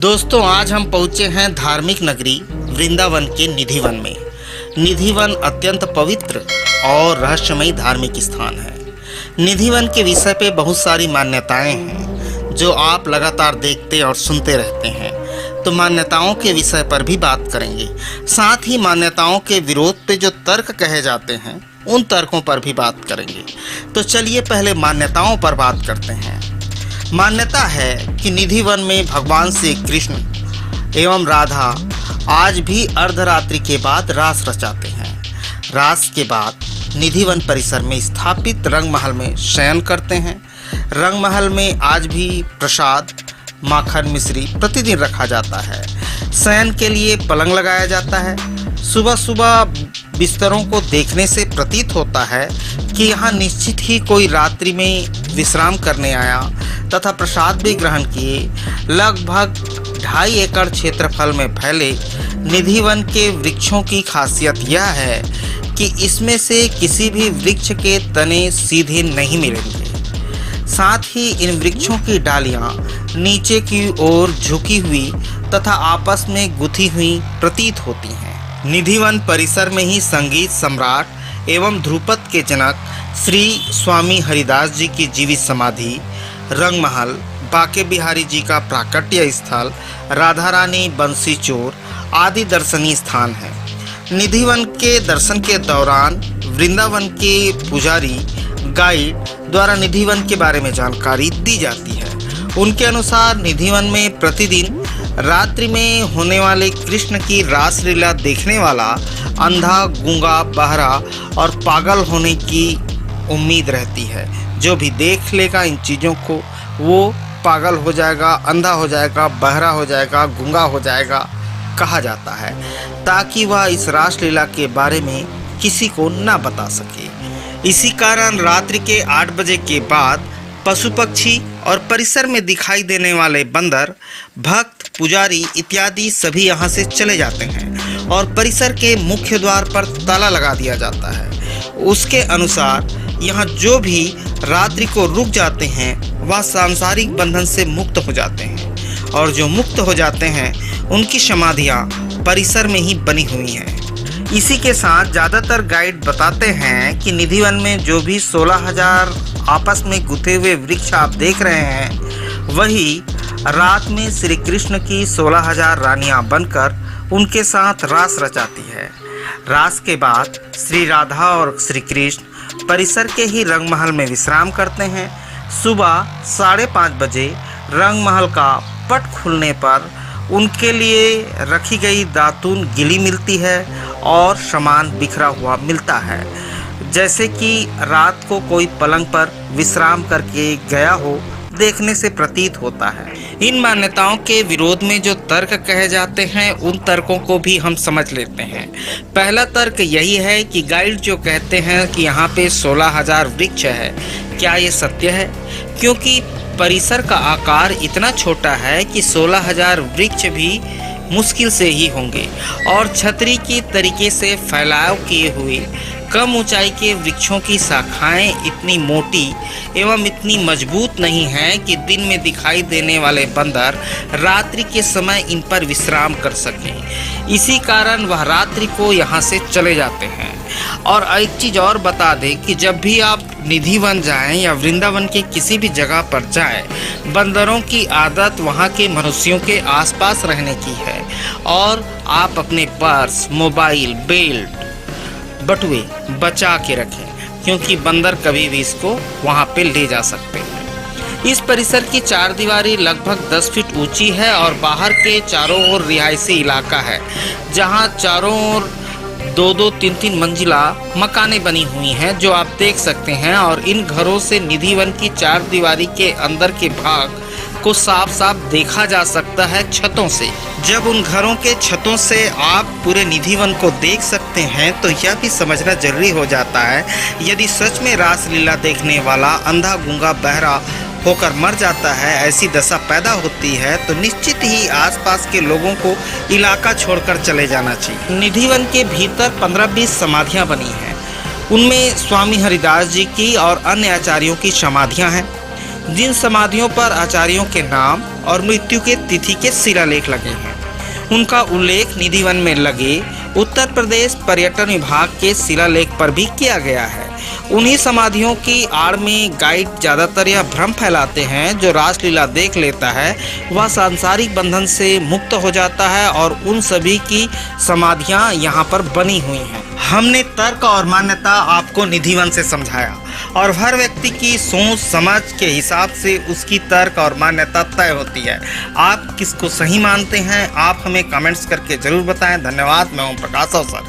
दोस्तों, आज हम पहुंचे हैं धार्मिक नगरी वृंदावन के निधिवन में। निधिवन अत्यंत पवित्र और रहस्यमयी धार्मिक स्थान है। निधिवन के विषय पे बहुत सारी मान्यताएं हैं जो आप लगातार देखते और सुनते रहते हैं। तो मान्यताओं के विषय पर भी बात करेंगे, साथ ही मान्यताओं के विरोध पे जो तर्क कहे जाते हैं उन तर्कों पर भी बात करेंगे। तो चलिए पहले मान्यताओं पर बात करते हैं। मान्यता है कि निधिवन में भगवान श्री कृष्ण एवं राधा आज भी अर्धरात्रि के बाद रास रचाते हैं। रास के बाद निधिवन परिसर में स्थापित रंगमहल में शयन करते हैं। रंगमहल में आज भी प्रसाद, माखन, मिश्री प्रतिदिन रखा जाता है। शयन के लिए पलंग लगाया जाता है। सुबह सुबह बिस्तरों को देखने से प्रतीत होता है कि यहाँ निश्चित ही कोई रात्रि में विश्राम करने आया तथा प्रसाद भी ग्रहण किए। लगभग 2.5 एकड़ क्षेत्रफल में फैले निधिवन के वृक्षों की खासियत यह है कि इसमें से किसी भी वृक्ष के तने सीधे नहीं मिलेंगे। साथ ही इन वृक्षों की डालियां नीचे की ओर झुकी हुई तथा आपस में गुथी हुई प्रतीत होती हैं। निधिवन परिसर में ही संगीत सम्राट एवं ध्रुपद के जनक श्री स्वामी हरिदास जी की जीवित समाधि, रंगमहल, बाके बिहारी जी का प्राकट्य स्थल, राधा रानी, बंसी चोर आदि दर्शनीय स्थान हैं। निधिवन के दर्शन के दौरान वृंदावन के पुजारी गाइड द्वारा निधिवन के बारे में जानकारी दी जाती है। उनके अनुसार निधिवन में प्रतिदिन रात्रि में होने वाले कृष्ण की रासलीला देखने वाला अंधा, गूंगा, बहरा और पागल होने की उम्मीद रहती है। जो भी देख लेगा इन चीज़ों को वो पागल हो जाएगा, अंधा हो जाएगा, बहरा हो जाएगा, गूंगा हो जाएगा कहा जाता है, ताकि वह इस रासलीला के बारे में किसी को ना बता सके। इसी कारण रात्रि के 8 बजे के बाद पशु पक्षी और परिसर में दिखाई देने वाले बंदर, भक्त, पुजारी इत्यादि सभी यहाँ से चले जाते हैं और परिसर के मुख्य द्वार पर ताला लगा दिया जाता है। उसके अनुसार यहाँ जो भी रात्रि को रुक जाते हैं वह सांसारिक बंधन से मुक्त हो जाते हैं और जो मुक्त हो जाते हैं उनकी समाधियाँ परिसर में ही बनी हुई हैं। इसी के साथ ज़्यादातर गाइड बताते हैं कि निधिवन में जो भी 16,000 आपस में गुथे हुए वृक्ष आप देख रहे हैं वही रात में श्री कृष्ण की 16,000 रानियां बनकर उनके साथ रास रचाती है। रास के बाद श्री राधा और श्री कृष्ण परिसर के ही रंगमहल में विश्राम करते हैं। सुबह 5:30 बजे रंगमहल का पट खुलने पर उनके लिए रखी गई दातून गीली मिलती है और सामान बिखरा हुआ मिलता है, जैसे कि रात को कोई पलंग पर विश्राम करके गया हो, देखने से प्रतीत होता है। इन मान्यताओं के विरोध में जो तर्क कहे जाते हैं उन तर्कों को भी हम समझ लेते हैं। पहला तर्क यही है कि गाइड जो कहते हैं कि यहाँ पे 16,000 वृक्ष है, क्या ये सत्य है? क्योंकि परिसर का आकार इतना छोटा है कि 16,000 वृक्ष भी मुश्किल से ही होंगे और छतरी की तरीके से फैलाव किए हुए कम ऊंचाई के वृक्षों की शाखाएं इतनी मोटी एवं इतनी मजबूत नहीं हैं कि दिन में दिखाई देने वाले बंदर रात्रि के समय इन पर विश्राम कर सकें। इसी कारण वह रात्रि को यहाँ से चले जाते हैं। और एक चीज़ और बता दें कि जब भी आप निधिवन जाएं या वृंदावन के किसी भी जगह पर जाएं, बंदरों की आदत वहाँ के मनुष्यों के आसपास रहने की है और आप अपने पर्स, मोबाइल, बेल्ट, बटुए बचा के रखें, क्योंकि बंदर कभी भी इसको वहाँ पे ले जा सकते हैं। इस परिसर की 4 दीवारी लगभग 10 फीट ऊंची है और बाहर के चारों ओर रिहायशी इलाका है, जहाँ चारों ओर 2-2, 3-3 मंजिला मकानें बनी हुई हैं जो आप देख सकते हैं। और इन घरों से निधिवन की 4 दीवारी के अंदर के भाग को साफ साफ देखा जा सकता है छतों से। जब उन घरों के छतों से आप पूरे निधिवन को देख सकते हैं तो यह भी समझना जरूरी हो जाता है, यदि सच में रासलीला देखने वाला अंधा, गूंगा, बहरा होकर मर जाता है, ऐसी दशा पैदा होती है, तो निश्चित ही आसपास के लोगों को इलाका छोड़कर चले जाना चाहिए। निधिवन के भीतर 15-20 समाधियां बनी हैं। उनमें स्वामी हरिदास जी की और अन्य आचार्यों की समाधियां हैं। जिन समाधियों पर आचार्यों के नाम और मृत्यु के तिथि के शिलालेख लगे हैं, उनका उल्लेख निधिवन में लगे उत्तर प्रदेश पर्यटन विभाग के शिलालेख पर भी किया गया है। उन्हीं समाधियों की आड़ में गाइड ज़्यादातर यह भ्रम फैलाते हैं, जो रासलीला देख लेता है वह सांसारिक बंधन से मुक्त हो जाता है और उन सभी की समाधियां यहाँ पर बनी हुई हैं। हमने तर्क और मान्यता आपको निधिवन से समझाया और हर व्यक्ति की सोच समझ के हिसाब से उसकी तर्क और मान्यता तय होती है। आप किसको सही मानते हैं, आप हमें कमेंट्स करके जरूर बताएं। धन्यवाद। मैं ओम प्रकाश अवसर।